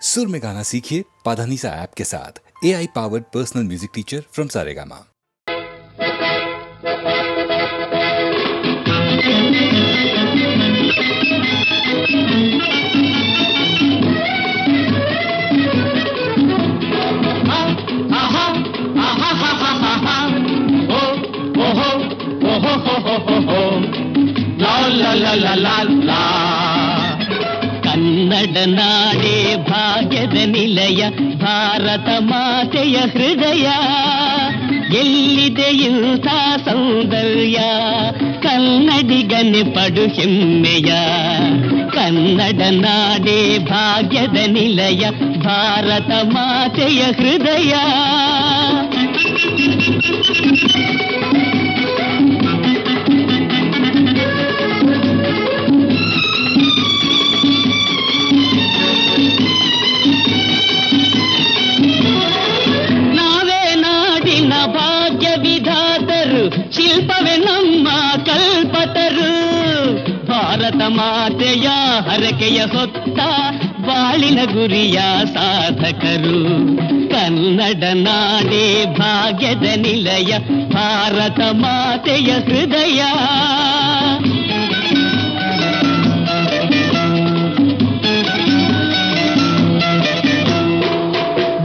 सुर में गाना सीखिए पाधानीसा ऐप के साथ। AI powered personal music teacher from Saregama. Kannada ನಾಡೇ ಭಾಗ್ಯದ ನಿಲಯ, ಭಾರತ ಮಾತೆಯ ಹೃದಯ. ಎಲ್ಲಿದೆ ಇಂಥ ಸೌಂದರ್ಯ, ಕನ್ನಡಿಗನೆ ಪಡು ಹೆಮ್ಮೆಯ. ಕನ್ನಡ ನಾಡೇ ಭಾಗ್ಯದ ನಿಲಯ, ಭಾರತ ಮಾತೆಯ ಹೃದಯ. ಭಾಗ್ಯ ವಿಧಾತರು, ಶಿಲ್ಪವೇ ನಮ್ಮ ಕಲ್ಪತರು. ಭಾರತ ಮಾತೆಯ ಹರಕೆಯ ಹೊತ್ತ ಬಾಳಿನ ಗುರಿಯ ಸಾಧಕರು. ಕನ್ನಡ ನಾಡೇ ಭಾಗ್ಯದ ನಿಲಯ, ಭಾರತ ಮಾತೆಯ ಹೃದಯ.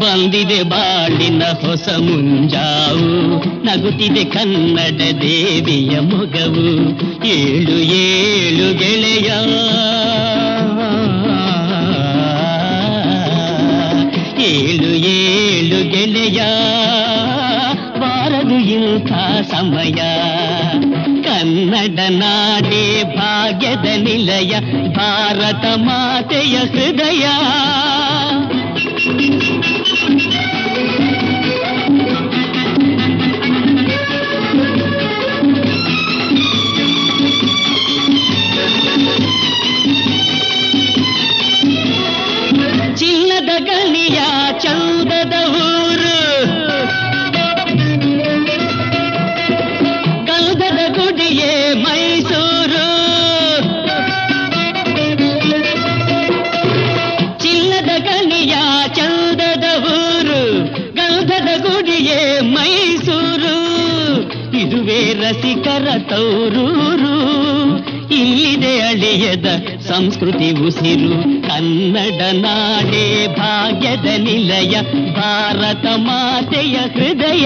ಬಂದಿದೆ ಬಾಳಿನ ಹೊಸ ಮುಂಜಾವು, ನಗುತ್ತಿದೆ ಕನ್ನಡ ದೇವಿಯ ಮೊಗವು. ಏಳು ಏಳು ಗೆಳೆಯ, ಏಳು ಏಳು ಗೆಳೆಯ, ಬಾರದು ಇಂಥ ಸಮಯ. ಕನ್ನಡ ನಾಡೇ ಭಾಗ್ಯದ ನಿಲಯ, ಭಾರತ ಮಾತೆಯ ಹೃದಯ. ಚಿನ್ನದ ಗಣಿಯ ಚಂದದ ಊರು, ಗಂಧದ ಗುಡಿಯೇ ಮೈಸೂರು. ಚಿನ್ನದ ಗಣಿಯ ಚಂದದ ಊರು, ಗಂಧದ ಗುಡಿಯೇ ಮೈಸೂರು. ಇದುವೇ ರಸಿಕರ ತೌರೂರು, ಇಲ್ಲಿದೆ ಅಳಿಯದ ಸಂಸ್ಕೃತಿ ಉಸಿರು. ಕನ್ನಡ ನಾಡೇ ಭಾಗ್ಯದ ನಿಲಯ, ಭಾರತ ಮಾತೆಯ ಹೃದಯ.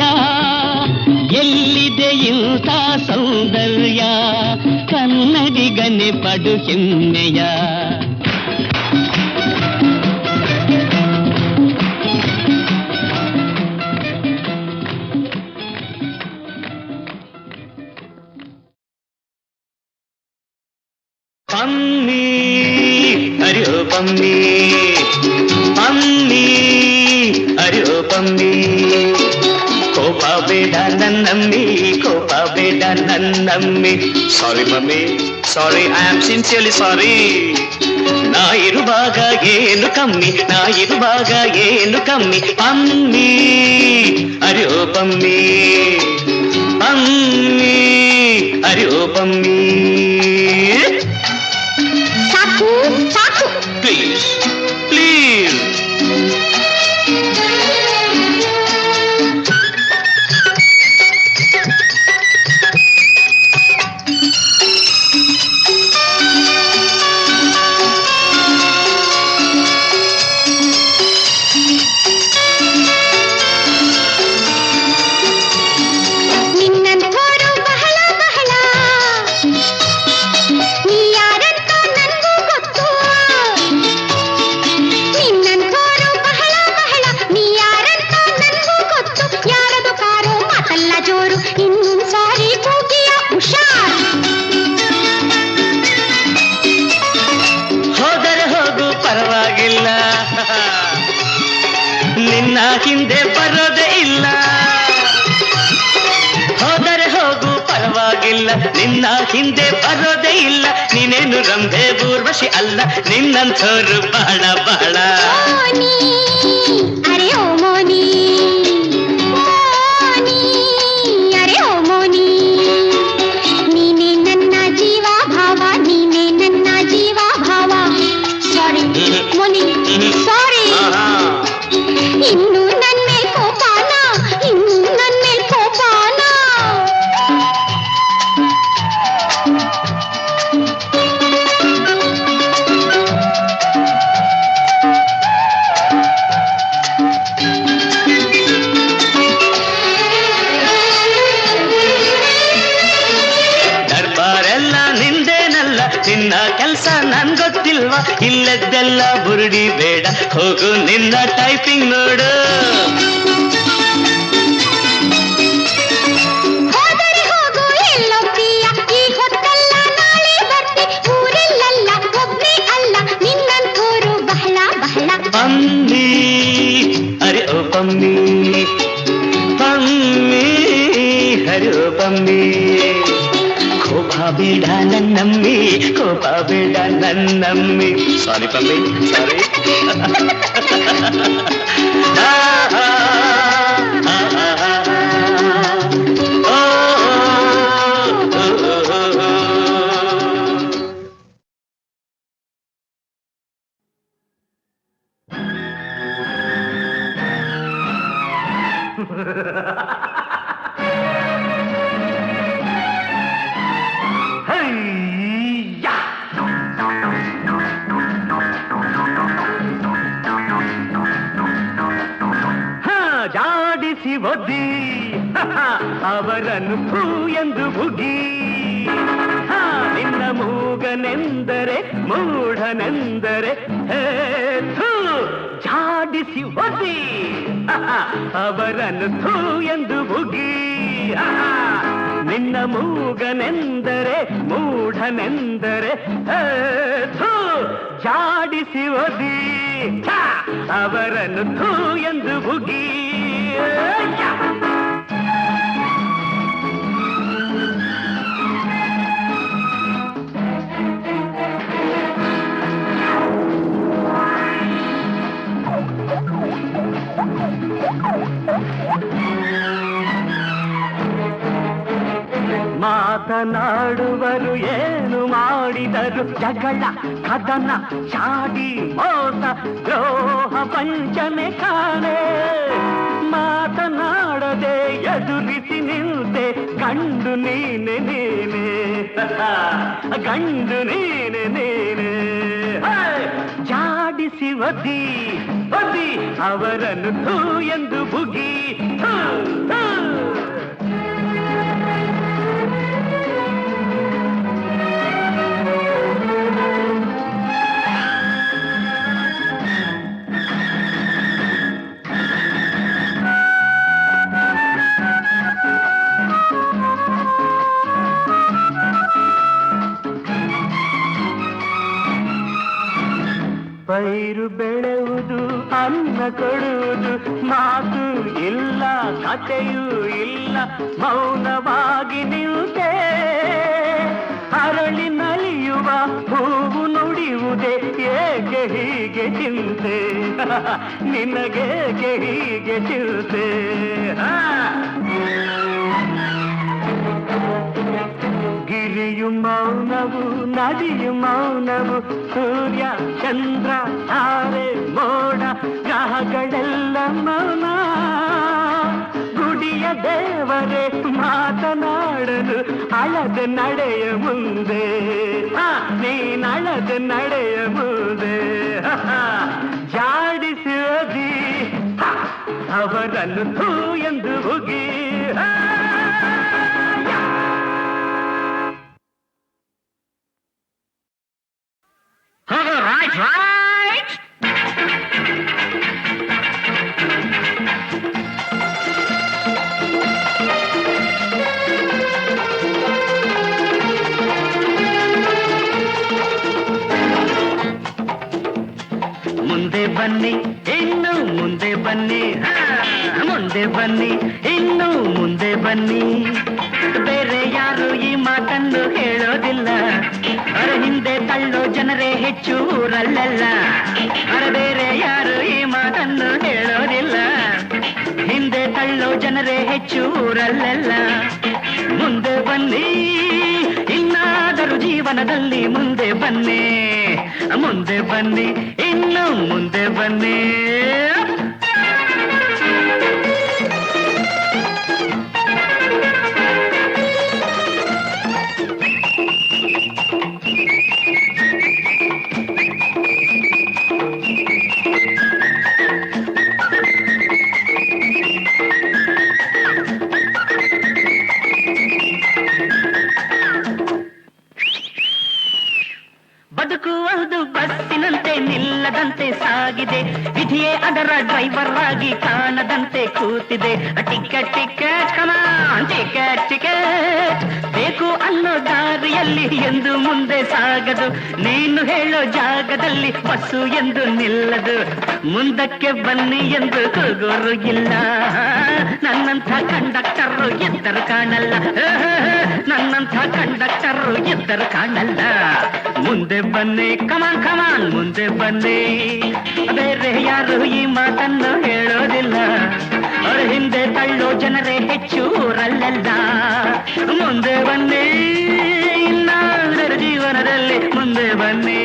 ಎಲ್ಲಿದೆ ಇಂಥ ಸೌಂದರ್ಯ, ಕನ್ನಡಿಗನೆ ಪಡು ಹೆಮ್ಮೆಯ. ಪಮ್ಮಿ ಅರಿಯೋ ಪಮ್ಮಿ, ಪಮ್ಮಿ ಅರಿಯೋ ಪಮ್ಮಿ. ಕೋಪ ಬೇಡ ನನ್ನಮ್ಮಿ, ಕೋಪ ಬೇಡ ನನ್ನಮ್ಮಿ. Sorry mummy, sorry, I am sincerely sorry. ನಾ ಇರುವಾಗ ಏನು ಕಮ್ಮಿ, ನಾ ಇರುವಾಗ ಏನು ಕಮ್ಮಿ. ಪಮ್ಮಿ ಅರಿಯೋ ಪಮ್ಮಿ, ಪಮ್ಮಿ ಅರಿಯೋ ಪಮ್ಮಿ. Please, please. ನಿನ್ನ ಹಿಂದೆ ಬರೋದೇ ಇಲ್ಲ, ಹೋದರೆ ಹೋಗು ಪರವಾಗಿಲ್ಲ. ನಿನ್ನ ಹಿಂದೆ ಬರೋದೇ ಇಲ್ಲ, ನೀನೇನು ರಂಭೆ ಊರ್ವಶಿ ಅಲ್ಲ, ನಿನ್ನಂಥೋರು ಬಹಳ ಬಹಳ. ಅರೆ ಓ ಮೋನಿ, ಅರೆ ಓ ಮೋನಿ, ನೀನೇ ನನ್ನ ಜೀವ ಭಾವ, ನೀನೇ ನನ್ನ ಜೀವ ಭಾವ. ಸಾರಿ ಮೋನಿ, ಸಾರಿ. ಇಲ್ಲದ್ದೆಲ್ಲ ಬುರುಡಿ ಬೇಡ, ಹೋಗು ನಿನ್ನ ಟೈಪಿಂಗ್ ನೋಡು. ಹೋದರೆ ಹೋಗು ಎಲ್ಲೊಬ್ಬೀಯ, ಈ ಹೊತ್ತಲ್ಲ ನಾಳೆ ಬರ್ತಿ, ಊರಲ್ಲಲ್ಲ ಒಬ್ನೇ ಅಲ್ಲ ನಿನ್ನಂಥೋರು ಬಹಳ ಬಹಳ. ಪಮ್ಮಿ ಅರೆ ಓ ಪಮ್ಮಿ, ಪಮ್ಮಿ ಹರಿ ಓ ಪಮ್ಮಿ. ಕೋಪ ಬೇಡ ನನ್ನಮ್ಮಿ, ಕೋಪ ಬೇಡ ನನ್ನಮ್ಮಿ. ಸಾರಿ ಪಮ್ಮಿ, ಸಾರಿ. ಜಾಡಿಸಿ ಒದ್ದಿ ಅವರನ್ನು ಭೂ ಎಂದು ಬುಗಿ, ನಿನ್ನ ಮೂಗನೆಂದರೆ ಮೂಢನೆಂದರೆ ಥೂ. ಜಾಡಿಸಿ ಒದ್ದಿ ಅವರನ್ನು ಥೂ ಎಂದು ಬುಗಿ, ನಿನ್ನ ಮೂಗನೆಂದರೆ ಮೂಢನೆಂದರೆ ಥೂ. ಜಾಡಿಸಿ ಒದ್ದಿ ಅವರನ್ನು ಥೂ ಎಂದು ಬುಗಿ. ಮಾತನಾಡುವರು ಏನು ಮಾಡಿದರು, ಜಗಳ ಕದನ ಚಾಡಿ ಮೋಸ ದ್ರೋಹ ವಂಚನೆ ಕಾಣೆ. ಮಾತನಾಡದೆ ಎದುರಿಸಿ ನಿಂತೆ ಗಂಡು ನೀನೆ ನೀನೆ, ಗಂಡು ನೀನೆ ನೀನೆ. ಜಾಡಿಸಿ ಒದ್ದಿ ಒದ್ದಿ ಅವರನ್ನು ಥೂ ಎಂದು ಬುಗಿ. ಪೈರು ಬೆಳೆಯುವುದು ಅನ್ನ ಕೊಡುವುದು, ಮಾತು ಇಲ್ಲ ಕಥೆಯೂ ಇಲ್ಲ, ಮೌನವಾಗಿ ನಿಲ್ತೆ. ಅರಳಿ ನಲಿಯುವ ಹೂವು ನುಡಿಯುವುದೇ ಏಕೆ ಹೀಗೆ ಚಿಂತೆ, ನಿನಗೇಕೆ ಹೀಗೆ ಚಿಂತೆ. ಗಿರಿಯು ಮೌನವು ನದಿಯು ಮೌನವು, ಸೂರ್ಯ ಚಂದ್ರ ತಾರೆ ಮೋಡ ಗ್ರಹಗಳೆಲ್ಲ ಮೌನ. ಗುಡಿಯ ದೇವರೇ ಮಾತನಾಡಲು ಅಳದ ನಡೆಯ ಮುಂದೆ, ನೀನಳದ ನಡೆಯ ಮುಂದೆ. ಜಾಡಿಸಿ ಒದ್ದಿ ಅವರನ್ನು ಥೂ ಎಂದು ಹೋಗಿ. Right, right. ಮುಂದೆ ಬನ್ನಿ ಇನ್ನು ಮುಂದೆ ಬನ್ನಿ, ಮುಂದೆ ಬನ್ನಿ ಇನ್ನು ಮುಂದೆ ಬನ್ನಿ. ಬೇರೆ ಯಾರು ಈ ಮಾತನ್ನು ಹೇಳೋದಿಲ್ಲ, ಅರ ಹಿಂದೆ ತಳ್ಳೋ ಜನರೇ ಹೆಚ್ಚು ಊರಲ್ಲೆಲ್ಲ. ಅರ ಬೇರೆ ಯಾರು ಈ ಮಾತನ್ನು ಹೇಳೋದಿಲ್ಲ, ಹಿಂದೆ ತಳ್ಳೋ ಜನರೇ ಹೆಚ್ಚು ಊರಲ್ಲೆಲ್ಲ. ಮುಂದೆ ಬನ್ನಿ ಇನ್ನಾದರೂ ಜೀವನದಲ್ಲಿ ಮುಂದೆ ಬನ್ನಿ, ಮುಂದೆ ಬನ್ನಿ ಇನ್ನು ಮುಂದೆ ಬನ್ನಿ. ಬದುಕುವುದು ಬಸ್ಸಿನ ವಿಧಿಯೇ ಅದರ ಡ್ರೈವರ್ ಆಗಿ ಕಾಣದಂತೆ ಕೂತಿದೆ. ಟಿಕೆಟ್ ಟಿಕೆಟ್ ಕಮಾನ್ ಟಿಕೆಟ್ ಟಿಕೆಟ್ ಬೇಕು ಅನ್ನೋ ದಾರಿಯಲ್ಲಿ ಎಂದು ಮುಂದೆ ಸಾಗದು. ನೀನು ಹೇಳೋ ಜಾಗದಲ್ಲಿ ಬಸ್ಸು ಎಂದು ನಿಲ್ಲದು. ಮುಂದಕ್ಕೆ ಬನ್ನಿ ಎಂದು ಕೂಗೋರು ಇಲ್ಲ. ನನ್ನಂಥ ಕಂಡಕ್ಟರು ಎದ್ದರು ಕಾಣಲ್ಲ. ನನ್ನಂಥ ಕಂಡಕ್ಟರು ಎದ್ದರು ಕಾಣಲ್ಲ. ಮುಂದೆ ಬನ್ನಿ ಕಮಾನ್ ಕಮಾನ್ ಮುಂದೆ ಬನ್ನಿ. ಬೇರೆ ಯಾರು ಈ ಮಾತನ್ನು ಹೇಳೋದಿಲ್ಲ. ಅವರ ಹಿಂದೆ ತಳ್ಳೋ ಜನರೇ ಹೆಚ್ಚು ಊರಲ್ಲೆಲ್ಲ. ಮುಂದೆ ಬನ್ನಿ ಇನ್ನಾದರೂ ಜೀವನದಲ್ಲಿ ಮುಂದೆ ಬನ್ನಿ.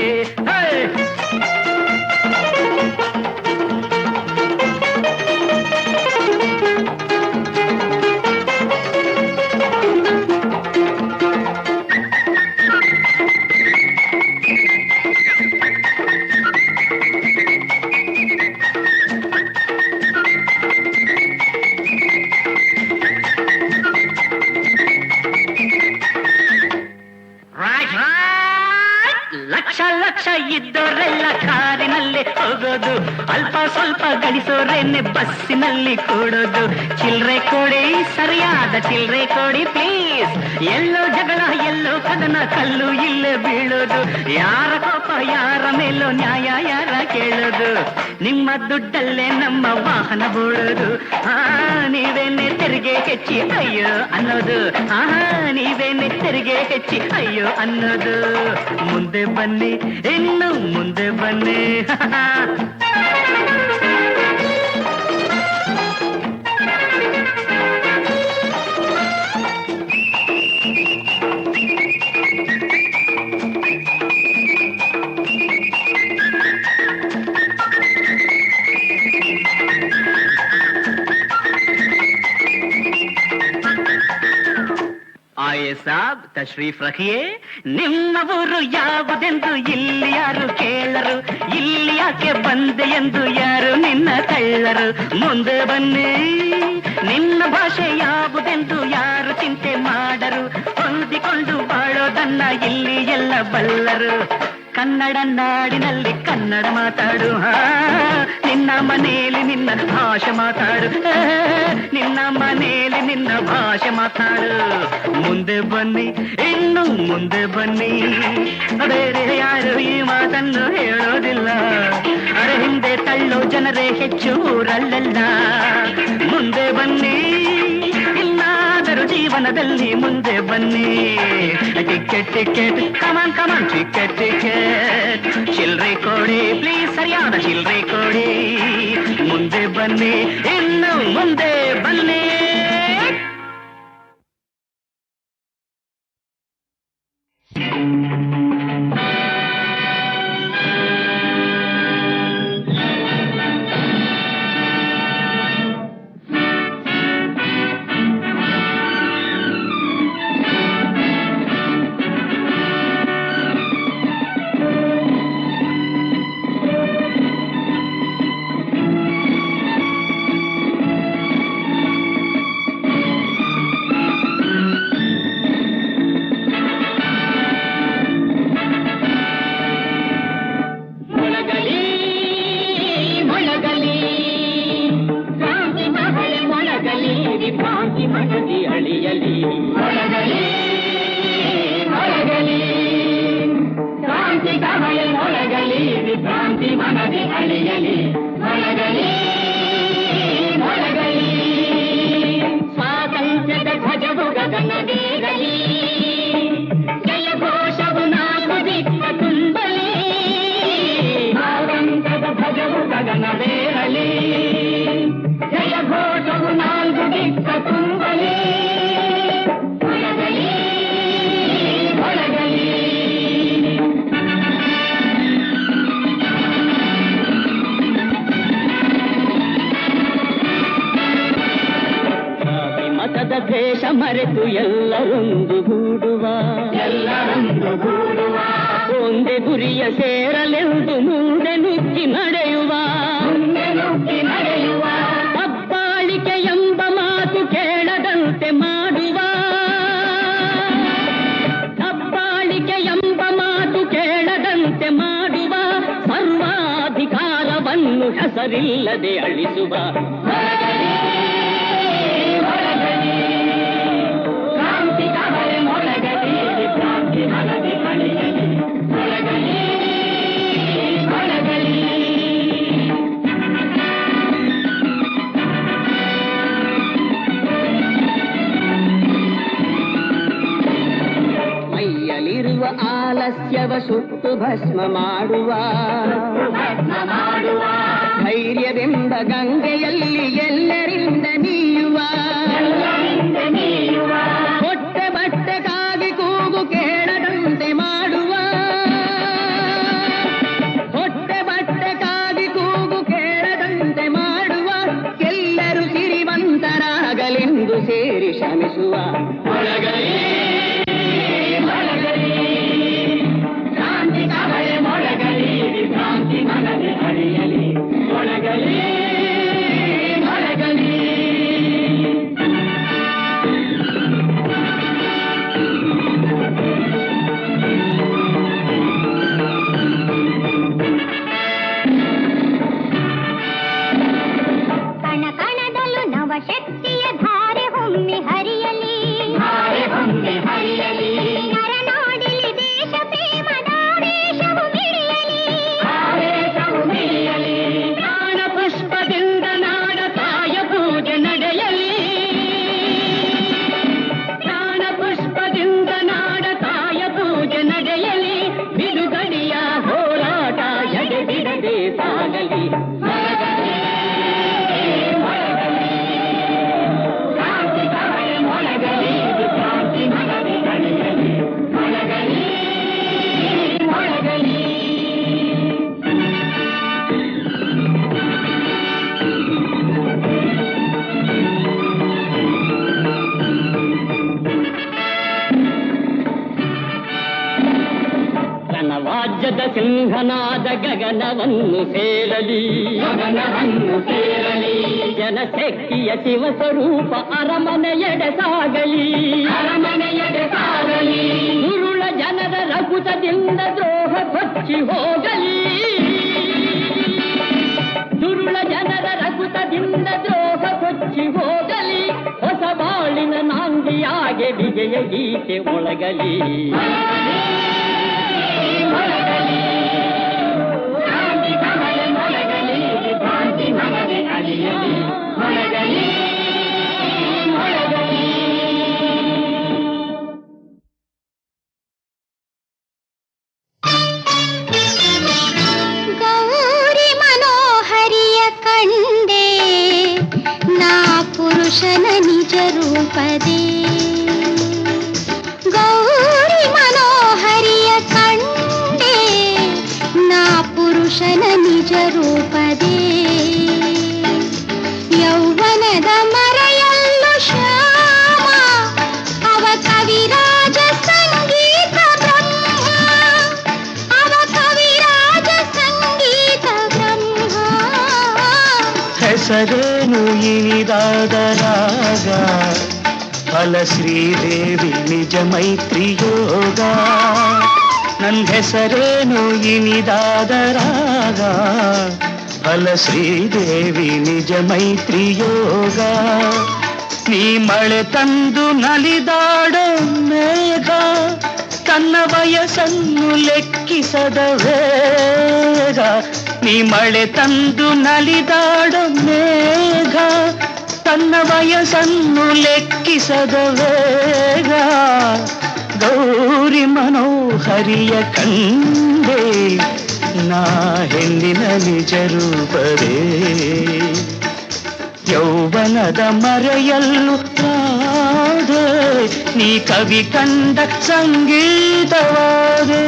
ಲಕ್ಷ ಲಕ್ಷ ಇದ್ದೋರೆಲ್ಲ ಕಾರಿನಲ್ಲಿ ಹೋಗೋದು. ಅಲ್ಪ ಸ್ವಲ್ಪ ಗಳಿಸೋರೇನೆ ಬಸ್ಸಿನಲ್ಲಿ ಕೂಡೋದು. ಚಿಲ್ರೆ ಕೊಡಿ ಸರಿಯಾದ ಚಿಲ್ರೆ ಕೊಡಿ ಪ್ಲೀಸ್. ಎಲ್ಲೋ ಜಗಳ ಎಲ್ಲೋ ಕದನ ಕಲ್ಲು ಇಲ್ಲೇ ಬೀಳೋದು. ಯಾರ ಕೋಪ ಯಾರ ಮೇಲೋ ನ್ಯಾಯ ಯಾರ ಕೇಳೋದು. ನಿಮ್ಮ ದುಡ್ಡಲ್ಲೇ ನಮ್ಮ ವಾಹನ ಬೋಳೋದು. ನೀವೇನೆ ತೆರಿಗೆ ಹೆಚ್ಚಿ ಅಯ್ಯೋ ಅನ್ನೋದು. ನೀವೇನೆ ತೆರಿಗೆ ಹೆಚ್ಚಿ ಅಯ್ಯೋ ಅನ್ನೋದು. ಮುಂದೆ ಬನ್ನಿ ಇನ್ನು ಮುಂದೆ ಬನ್ನಿ. ಆಯೇ ಸಾಬ್ ತಶ್ರೀಫ್ ರಖಿಯೇ. ನಿಮ್ಮ ಊರು ಯಾವುದೆಂದು ಇಲ್ಲಿ ಯಾರು ಕೇಳರು. ಇಲ್ಲಿ ಯಾಕೆ ಬಂದೆ ಎಂದು ಯಾರು ನಿನ್ನ ತಳ್ಳರು. ಮುಂದೆ ಬನ್ನಿ ನಿನ್ನ ಭಾಷೆ ಯಾವುದೆಂದು ಯಾರು ಚಿಂತೆ ಮಾಡರು. ಹೊಂದಿಕೊಂಡು ಬಾಳೋದನ್ನ ಇಲ್ಲಿ ಎಲ್ಲ ಬಲ್ಲರು. ಕನ್ನಡ ನಾಡಿನಲ್ಲಿ ಕನ್ನಡ ಮಾತಾಡು. ನಿನ್ನ ಮನೆಯಲ್ಲಿ ನಿನ್ನ ಭಾಷೆ ಮಾತಾಡು. ನಿನ್ನ ಮನೆಯಲ್ಲಿ ನಿನ್ನ ಭಾಷೆ ಮಾತಾಡು. ಮುಂದೆ ಬನ್ನಿ ಇನ್ನು ಮುಂದೆ ಬನ್ನಿ. ಬೇರೆ ಯಾರು ಈ ಮಾತನ್ನು ಹೇಳೋದಿಲ್ಲ. ಅರೆ ಹಿಂದೆ ತಳ್ಳೋ ಜನರೇ ಹೆಚ್ಚು ಊರಲ್ಲೆಲ್ಲ. ಮುಂದೆ ಬನ್ನಿ ಇನ್ನಾದರೂ ಜೀವನದಲ್ಲಿ ಮುಂದೆ ಬನ್ನಿ. ಟಿಕೆಟ್ ಟಿಕೆಟ್ ಕಮಾನ್ ಕಮಾನ್ ಟಿಕೆಟ್ ಟಿಕೆಟ್ ಚಿಲ್ರೆ ಕೊಡಿ ಪ್ಲೀಸ್ ಸರಿಯಾದ ಚಿಲ್ರೆ ಕೊಡಿ. ಮುಂದೆ ಬನ್ನಿ ಇನ್ನು ಮುಂದೆ ಬನ್ನಿ. ಸ್ವಾತಂತ್ರ್ಯದ ಧ್ವಜವು ಗಗನವೇರಲಿ. ಜಯ ಘೋಷವು ನಾಲ್ಕು ದಿಕ್ಕ ತುಂಬಲಿ. ಸ್ವಾತಂತ್ರ್ಯದ ಧ್ವಜವು ಗಗನವೇರಲಿ. ಜಯ ಘೋಷವು ನಾಲ್ಕು ದಿಕ್ಕ ತುಂಬಲಿ. ದ್ವೇಷ ಮರೆತು ಎಲ್ಲರೊಂದು ಗೂಡುವ. ಒಂದೇ ಗುರಿಯ ಸೇರಲೆಂದು ಮುಂದೆ ನುಗ್ಗಿ ನಡೆಯುವ. ಅಪ್ಪಾಳಿಕೆ ಎಂಬ ಮಾತು ಕೇಳದಂತೆ ಮಾಡುವ. ಅಪ್ಪಾಳಿಕೆ ಎಂಬ ಮಾತು ಕೇಳದಂತೆ ಮಾಡುವ. ಸರ್ವಾಧಿಕಾರವನ್ನು ಹೆಸರಿಲ್ಲದೆ ಅಳಿಸುವ ಕ್ರಾಂತಿ ಕವರೆ ಮೊಳಗಲಿ ಕ್ರಾಂತಿ ಮನದಿ ಕಳೆಯಲಿ ಮೊಳಗಲಿ ಮೊಳಗಲಿ ಮೈಯಲಿರುವ ಆಲಸ್ಯವ ಸುಟ್ಟು ಭಸ್ಮ ಮಾಡುವ ಧೈರ್ಯವೆಂಬ ಗಂಗೆಯಲ್ಲಿ ಎಲ್ಲರಿಂದ ನೀಯುವ ಹೊಟ್ಟೆ ಬಟ್ಟೆಗಾಗಿ ಕೂಗು ಕೇಳದಂತೆ ಮಾಡುವ ಹೊಟ್ಟೆ ಬಟ್ಟೆಗಾಗಿ ಕೂಗು ಕೇಳದಂತೆ ಮಾಡುವ ಎಲ್ಲರೂ ಸಿರಿವಂತರಾಗಲೆಂದು ಸೇರಿ ಶ್ರಮಿಸುವ ಮೊಳಗಲಿ ಕ್ರಾಂತಿ ಕವಳೆ ಮೊಳಗಲಿ ಕ್ರಾಂತಿ ಮನದಿ ಅಳಿಯಲಿ ಮೊಳಗಲಿ ಮೊಳಗಲಿ ಕಣ ಕಣದಲ್ಲೂ ನವಶಕ್ತಿಯ ಧಾರೆ ಹೊಮ್ಮಿ ಹರಿಯಲಿ ನರನಾಡಿಲಿ ದೇಶ ಪ್ರೇಮದ ಆವೇಶವು ಮಿಡಿಯಲಿ ಪ್ರಾಣ ಪುಷ್ಪದಿಂದ ನಾಡ ತಾಯ ಪೂಜೆ ನಡೆಯಲಿ ಪ್ರಾಣ ಪುಷ್ಪದಿಂದ ನಾಡ ತಾಯ ಪೂಜೆ ನಡೆಯಲಿ ಬಿಡುಗಡೆಯ ಹೋರಾಟ ಎಡೆಬಿಡದೆ ಸಾಗಲಿ ಕ್ರಾಂತಿ ಕವಳೆ ಮೊಳಗಲಿ ಕ್ರಾಂತಿ ಮನದಿ ಅಳಿಯಲಿ ಮೊಳಗಲಿ ಮೊಳಗಲಿ ರಣವಾಜ್ಯದ ಸಿಂಹನಾದ ಗಗನವನ್ನು ಸೇರಲಿ ಜನಶಕ್ತಿಯ ಶಿವಸ್ವರೂಪ ಅರಮನೆಯೆಡೆ ಸಾಗಲಿ ದುರುಳ ಜನರ ರಕುತದಿಂದ ದ್ರೋಹ ಕೊಚ್ಚಿ ಹೋಗಲಿ ದುರುಳ ಜನರ ರಕುತದಿಂದ ದ್ರೋಹ ಕೊಚ್ಚಿ ಹೋಗಲಿ ಹೊಸ ಬಾಳಿನ ನಾಂದಿಯಾಗೆ ವಿಜಯ ಗೀತೆ ಒಳಗಲಿ ಕ್ರಾಂತಿ ಕವಳೆ ಮೊಳಗಲಿ ಕ್ರಾಂತಿ ಮನದಿ ಅಳಿಯಲಿ ಮೊಳಗಲಿ ಮೊಳಗಲಿ ಗೌರಿ ಮನೋಹರಿಯ ಕಂಡೆ ನಾ ಪುರುಷನ ನಿಜ ರೂಪದೇ ಗೌರಿ ಮನೋಹರಿಯ ಕಂಡೆ ನಾ ಪುರುಷನ ನಿಜ ರೂಪದೇ ಯೌವನದ ಮರೆಯಲ್ಲು ಶ್ಯಾಮ ಅವ ಕವಿರಾಜ ಸಂಗೀತ ಬ್ರಹ್ಮ ಅವ ಕವಿರಾಜ ಸಂಗೀತ ಬ್ರಹ್ಮ ಹೆಸರೇನು ಇನಿದಾದ ರಾಗ ಫಲ ಶ್ರೀದೇವಿ ನಿಜ ಮೈತ್ರಿ ಯೋಗ ನನ್ನ ಹೆಸರೇನು ಇನಿದಾದ ರಾಗ ಫಲ ಶ್ರೀದೇವಿ ನಿಜ ಮೈತ್ರಿ ಯೋಗ ನೀ ಮಳೆ ತಂದು ನಲಿದಾಡೋ ಮೇಘ ತನ್ನ ವಯಸ್ಸನ್ನು ಲೆಕ್ಕಿಸದ ವೇಗ ನೀ ಮಳೆ ತಂದು ನಲಿದಾಡೋ ಮೇಘ ತನ್ನ ವಯಸ್ಸನ್ನು ಲೆಕ್ಕಿಸದ ವೇಗ ಗೌರಿ ಮನೋಹರಿಯ ಕಂಡೆ ನಾ ಹೆಣ್ಣಿನ ನಿಜ ರೂಪದೇ ಯೌವನದ ಮರೆಯಲ್ಲು ರಾಧೆ ನೀ ಕವಿ ಕಂಡ ಸಂಗೀತವಾದೆ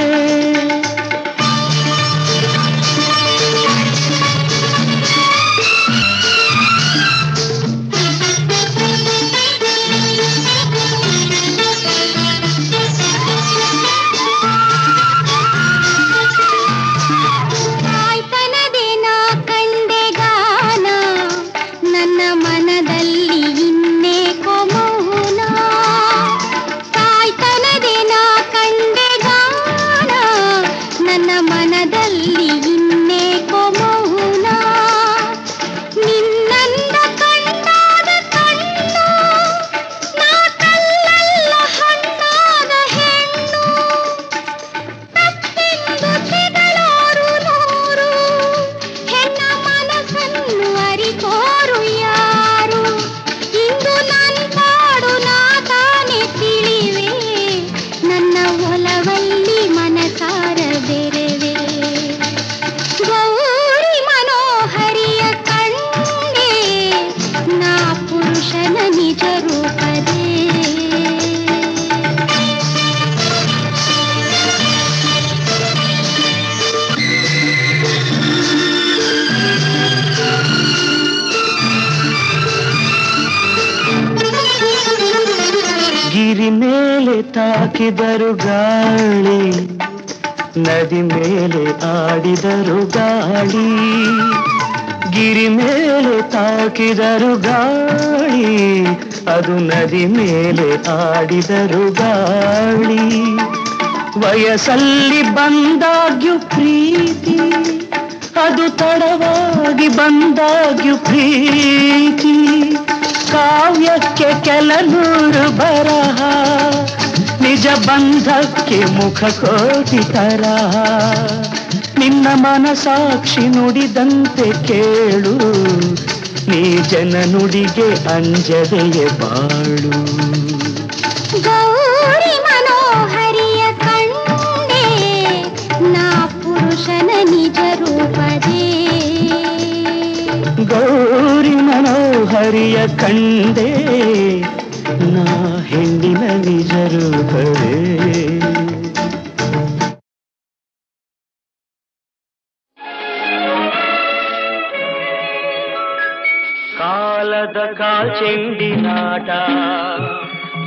ಗಿರಿ ಮೇಲೆ ತಾಕಿದರು ಗಾಳಿ, ನದಿ ಮೇಲೆ ಆಡಿದರು ಗಾಳಿ. ಗಿರಿ ಮೇಲೆ ತಾಕಿದರು ಗಾಳಿ, ಅದು ನದಿ ಮೇಲೆ ಆಡಿದರು ಗಾಳಿ. ವಯಸ್ಸಲ್ಲಿ ಬಂದಾಗ್ಯೂ ಪ್ರೀತಿ, ಅದು ತಡವಾಗಿ ಬಂದಾಗ್ಯೂ ಪ್ರೀತಿ. ಕಾವ್ಯಕ್ಕೆ ಕೆಲನೂರು ಬರಹ, ನಿಜ ಬಂಧಕ್ಕೆ ಮುಖ ಕೋಟಿ ತರಹ. ನಿನ್ನ ಮನಸಾಕ್ಷಿ ನುಡಿದಂತೆ ಕೇಳು, ನೀ ಜನ ನುಡಿಗೆ ಅಂಜದೆಯೇ ಬಾಳು. ಗೌರಿ ಮನೋಹರಿಯ ಕಂಡೆ, ನಾ ಪುರುಷನ ನಿಜ ರೂಪದೇ. ಗೌರಿ ಮನೋಹರಿಯ ಕಂಡೆ, ನಾ ಹೆಣ್ಣಿನ ನಿಜ ರೂಪವೇ. ಕಾಲದ ಕಾಲ್ಚೆಂಡಿನಾಟ,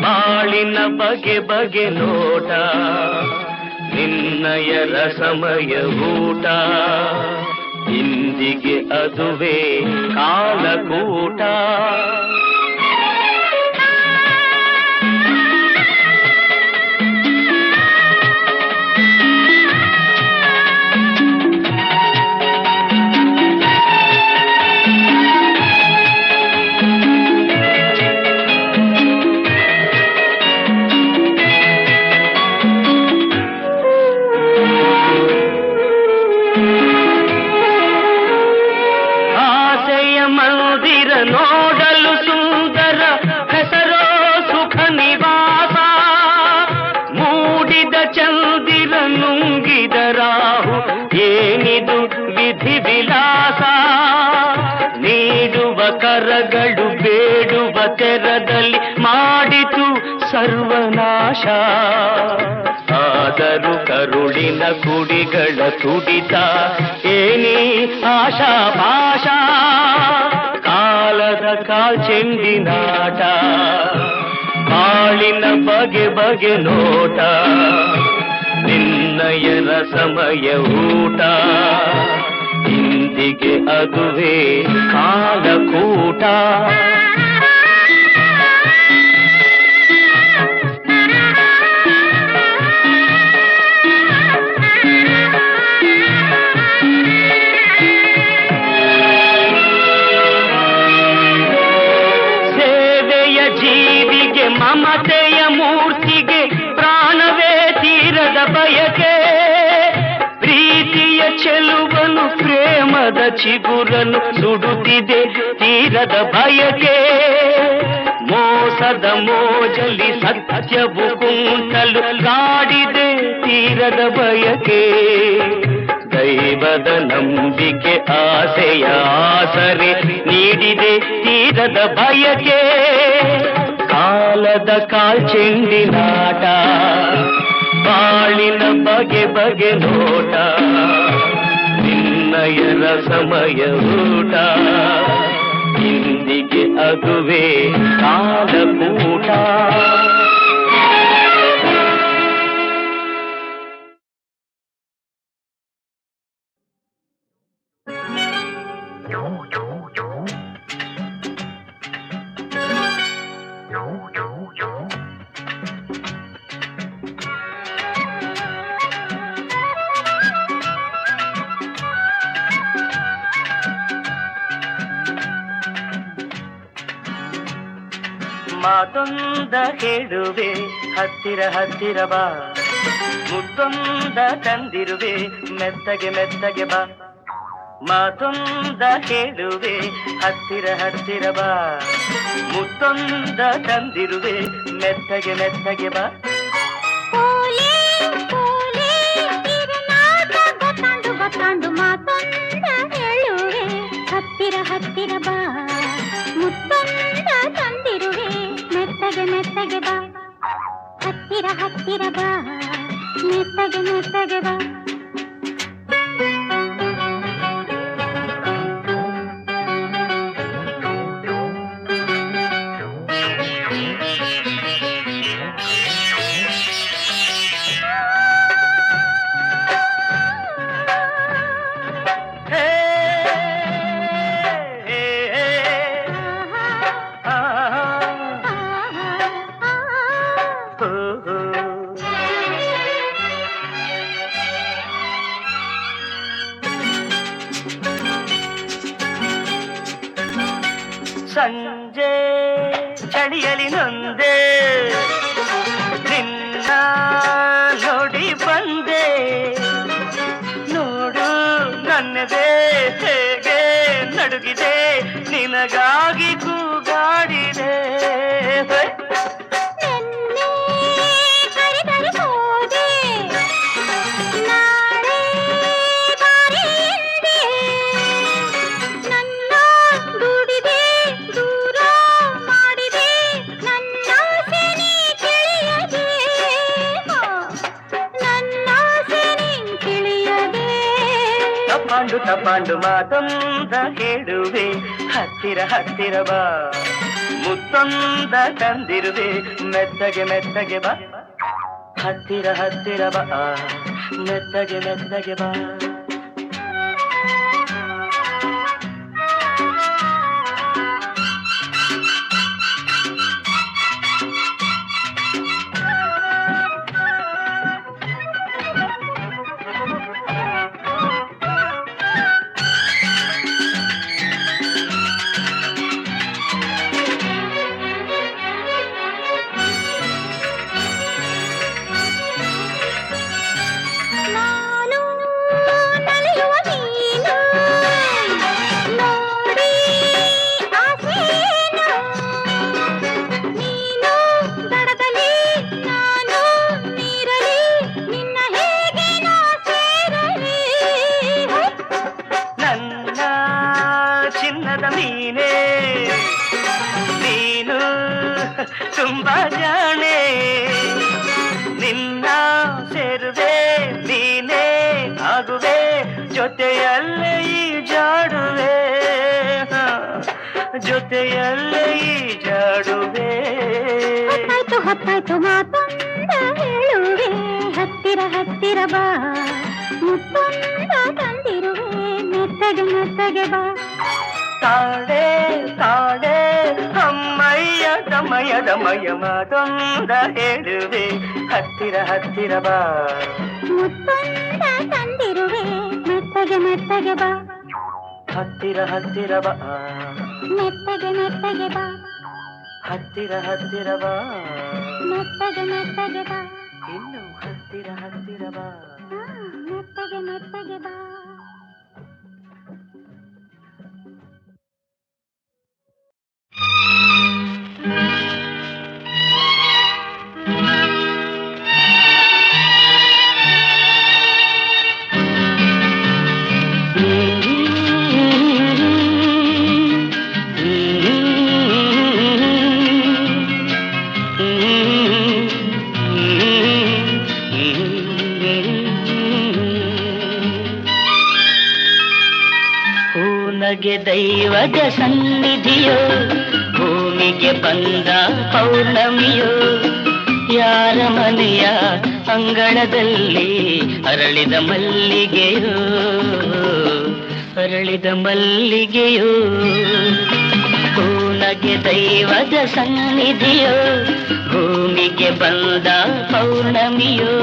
ಬಾಳಿನ ಬಗೆ ಬಗೆ ನೋಟ, ನಿನ್ನಯ ರಸಮಯ ಊಟ, ಇಂದಿಗೆ ಅದುವೇ ಕಾಲಕೂಟ. ನೋಡಲು ಸುಂದರ ಹೆಸರೋ ಸುಖ ನಿವಾಸ, ಮೂಡಿದ ಚಂದಿರ ನುಂಗಿದ ರಾಹು, ಏನಿದು ವಿಧಿ ವಿಲಾಸ. ನೀಡುವ ಕರಗಳು ಬೇಡುವ ತೆರದಲ್ಲಿ ಮಾಡಿತು ಸರ್ವನಾಶ. ಆದರೂ ಕರುಳಿನ ಕುಡಿಗಳ ತುಡಿತ, ಏನೇ ಆಶಾ ಪಾಶ. ಕಾಲದ ಕಾಲ್ಚೆಂಡಿನಾಟ, ಬಾಳಿನ ಬಗೆ ಬಗೆ ನೋಟ, ನಿನ್ನಯ ರಸಮಯ ಊಟ, ಇಂದಿಗೆ ಅದುವೇ ಕಾಲಕೂಟ. ಮಮತೆಯ ಮೂರ್ತಿಗೆ ಪ್ರಾಣವೇ ತೀರದ ಬಯಕೆ, ಪ್ರೀತಿಯ ಚೆಲುವನು ಪ್ರೇಮದ ಚಿಗುರನು ಸುಡುತ್ತಿದೆ ತೀರದ ಬಯಕೆ. ಮೋಸದ ಮೋಜಲಿ ಸತ್ಯವು ಕುಂಟಲು ಕಾಡಿದೆ ತೀರದ ಬಯಕೆ. ದೈವದ ನಂಬಿಕೆ ಆಸೆಯ ಆಸರೆ ನೀಡಿದೆ ತೀರದ ಬಯಕೆ. ಕಾಲದ ಕಾಲ್ಚೆಂಡಿನಾಟ, ಬಾಳಿನ ಬಗೆ ಬಗೆ ನೋಟ, ನಿನ್ನಯ ರಸಮಯ ಊಟ, ಇಂದಿಗೆ ಅದುವೇ ಕಾಲಕೂಟ. ಮಾತೊಂದ ಹೇಳುವೆ ಹತ್ತಿರ ಹತ್ತಿರ ಬಾ, ಮುತ್ತೊಂದ ತಂದಿರುವೆ ಮೆತ್ತಗೆ ಮೆತ್ತಗೆ ಬಾ. ಮಾತೊಂದ ಹೇಳುವೆ ಹತ್ತಿರ ಹತ್ತಿರ ಬಾ, ಮುತ್ತೊಂದ ತಂದಿರುವೆ ಮೆತ್ತಗೆ ಮೆತ್ತಗೆ ಬಾ. ಮಾತೊಂದ ಹೇಳುವೆ ಹತ್ತಿರ ಹತ್ತಿರ ಬಾ, ಮುತ್ತೊಂದ ತಂದಿರುವೆ ಮೆತ್ತಗೆ ಮೆತ್ತಗೆ ಬಾ. ಹತ್ತಿರ ಹತ್ತಿರ ಬಾ, ಮೆತ್ತಗೆ ಮೆತ್ತಗೆ ಬಾ. ಸಂಜೆ ಚಳಿಯಲಿ ನೊಂದೆ ನಿನ್ನ ನೋಡಿ ಬಂದೆ ನೋಡು ನನ್ನದೇ ಹೇಗೆ ನಡುಗಿದೆ ನಿನಗಾಗಿ ಕೂಗಾಡಿದೆ ತಪ್ಪಾಂಡು ಮಾತೊಂದ ಹೇಳುವೆ ಹತ್ತಿರ ಹತ್ತಿರ ಬಾ ಮುತ್ತೊಂದ ತಂದಿರುವೆ ಮೆತ್ತಗೆ ಮೆತ್ತಗೆ ಬಾ ಹತ್ತಿರ ಹತ್ತಿರ ಬಾ ಮೆತ್ತಗೆ ಮೆತ್ತಗೆ ಬಾ ತುಂಬಾ ಜಾಣೆ ನಿನ್ನ ಸೇರುವೆ ನೀನೇ ಆಗುವೆ ಜೊತೆಯಲ್ಲೇ ಈ ಜಾಡುವೆ ಜೊತೆಯಲ್ಲೇ ಈ ಜಾಡುವೆ ಹೊತ್ತಾಯ್ತು ಮಾತೊಂದ ಹೇಳುವೆ ಹತ್ತಿರ ಹತ್ತಿರ ಬಾ ಮುತ್ತೊಂದ ತಂದಿರುವೆ ಮೆತ್ತಗೆ ಮೆತ್ತಗೆ ಬಾ ತಾಡೆ ತಾಡೆ ಅಮ್ಮಯ್ಯ ದಮಯ ದಮಯ ಮಾತೊಂದ ಹೇಳುವೆ ಹತ್ತಿರ ಹತ್ತಿರ ಬಾ ಮುತ್ತೊಂದ ತಂದಿರುವೆ ಮೆತ್ತಗೆ ಮೆತ್ತಗೆ ಬಾ ಹತ್ತಿರ ಹತ್ತಿರ ಬಾ ಮೆತ್ತಗೆ ಮೆತ್ತಗೆ ಬಾ ಹತ್ತಿರ ಹತ್ತಿರ ಬಾ ಮೆತ್ತಗೆ ಮೆತ್ತಗೆ ಬಾ ಇನ್ನು ಹತ್ತಿರ ಹತ್ತಿರ ಬಾ ಮೆತ್ತಗೆ ಮೆತ್ತಗೆ ಬಾ ನಗೆ ದೈವದ ಸನ್ನಿಧಿಯೋ ಭೂಮಿಗೆ ಬಂದ ಪೌರ್ಣಮಿಯೋ ಯಾರ ಮನೆಯ ಅಂಗಳದಲ್ಲಿ ಅರಳಿದ ಮಲ್ಲಿಗೆಯೋ ಅರಳಿದ ಮಲ್ಲಿಗೆಯೋ ನಗೆ ದೈವದ ಸನ್ನಿಧಿಯೋ ಭೂಮಿಗೆ ಬಂದ ಪೌರ್ಣಮಿಯೋ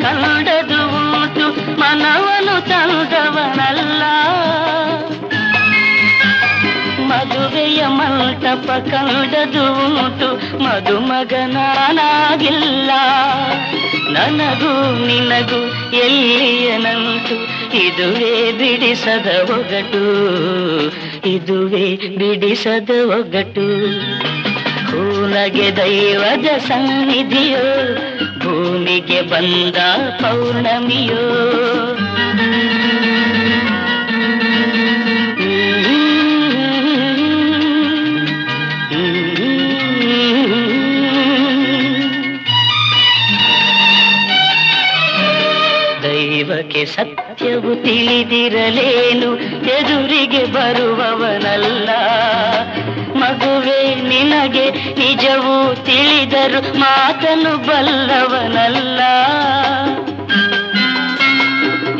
ಕಂಡದು ಉಂಟು ಮನವನು ತಂದವನಲ್ಲ ಮದುವೆಯ ಮಂಟಪ ಕಂಡದು ಉಂಟು ಮದುಮಗನಾಗಿಲ್ಲ ನನಗೂ ನಿನಗೂ ಎಲ್ಲಿಯ ನಂಟು ಇದುವೇ ಬಿಡಿಸದ ಒಗಟು ಇದುವೇ ಬಿಡಿಸದ ಒಗಟು ನಗೆ ದೈವದ ಸನ್ನಿಧಿಯೋ ಭೂಮಿಗೆ ಬಂದ ಪೌರ್ಣಮಿಯೋ ದೈವಕ್ಕೆ ಸತ್ಯವು ತಿಳಿದಿರಲೇನು ಎದುರಿಗೆ ಬರುವವನಲ್ಲ ಮಗುವೆ ನಿನಗೆ ನಿಜವೂ ತಿಳಿದರು ಮಾತನು ಬಲ್ಲವನಲ್ಲ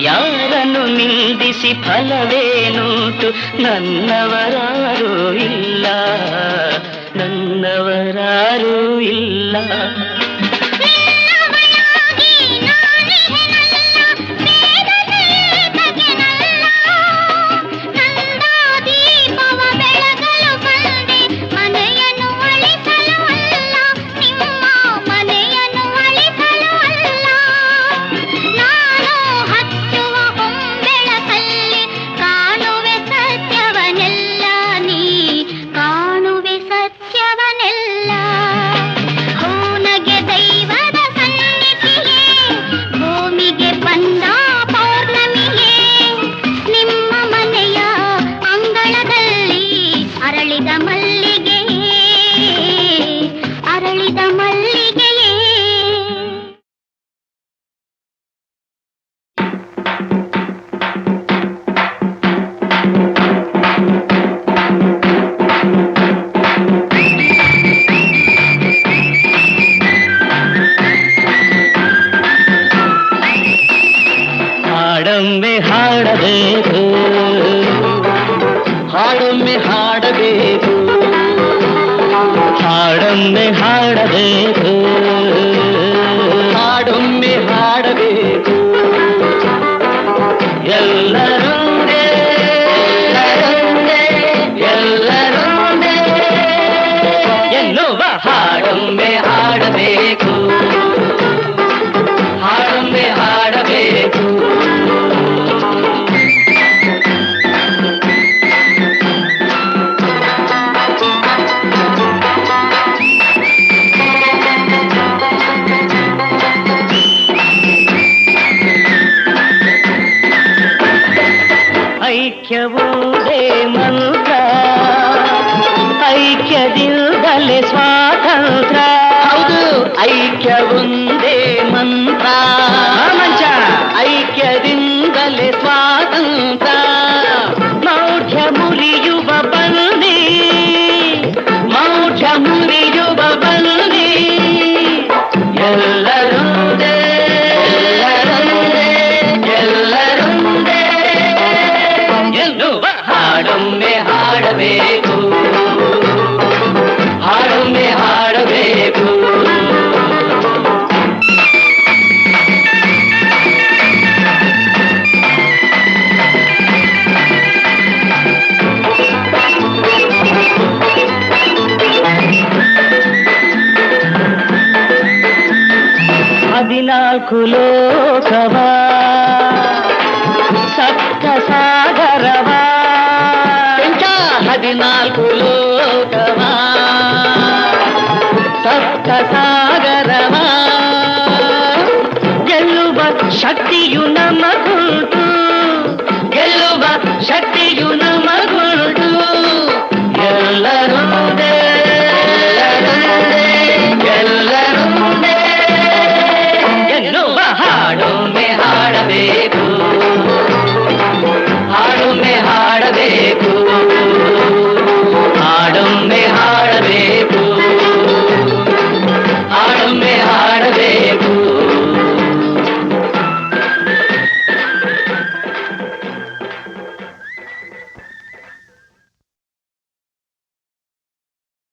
ಯಾರನ್ನು ನಿಂದಿಸಿ ಫಲವೇನುಂಟು ನನ್ನವರಾರೂ ಇಲ್ಲ ನನ್ನವರಾರೂ ಇಲ್ಲ. ಹಾಡೊಮ್ಮೆ ಹಾಡಬೇಕು, ಹಾಡೊಮ್ಮೆ ಹಾಡಬೇಕು, ಹಾಡೊಮ್ಮೆ ಹಾಡಬೇಕು, ಹಾಡೊಮ್ಮೆ ಹಾಡಬೇಕು. ಎಲ್ಲರೊಂದೇ ಎಲ್ಲರೊಂದೇ ಎನ್ನುವ ಹಾಡೊಮ್ಮೆ ಹಾಡಬೇಕು, ಹಾಡೊಮ್ಮೆ ಹಾಡಬೇಕು. ಐಕ್ಯವೂದೇ ಮಂತ್ರ, ಐಕ್ಯದಿಂದಲೇ ಸ್ವಾತಂತ್ರ್ಯ. ಹೌದು, ಐಕ್ಯವೊಂದೇ ಮಂತ್ರ, ಮಂಚ ಐಕ್ಯದಿಂದಲೇ ಸ್ವಾತಂತ್ರ್ಯ. ಮೌಢ್ಯ ಮುರಿಯುವ ಬನ್ನಿ, ಮೌಢ್ಯ ಮುರಿಯುವ ಬನ್ನಿ. ಎಲ್ಲರೊಂದೇ ಎಲ್ಲರೊಂದೇ ಎಲ್ಲರೊಂದೇ ಎನ್ನುವ ಹಾಡೊಮ್ಮೆ ಹಾಡಬೇಕು, ಹಾಡೊಮ್ಮೆ ಹಾಡಬೇಕು. ಹದಿನಾಲ್ಕು ಲೋಕವ ಸಪ್ತ ಸಾಗರವ, 14 ಲೋಕವ ಸಪ್ತ ಸಾಗರವ. ಗೆಲ್ಲುವ ಶಕ್ತಿಯು ನಮಗುಂಟು, ಗೆಲ್ಲುವ ಶಕ್ತಿಯು ನಮಗುಂಟು. ಎಲ್ಲರೊಂದೇ ಎಲ್ಲರೊಂದೇ ಎನ್ನುವ ಹಾಡೊಮ್ಮೆ ಹಾಡಬೇಕು,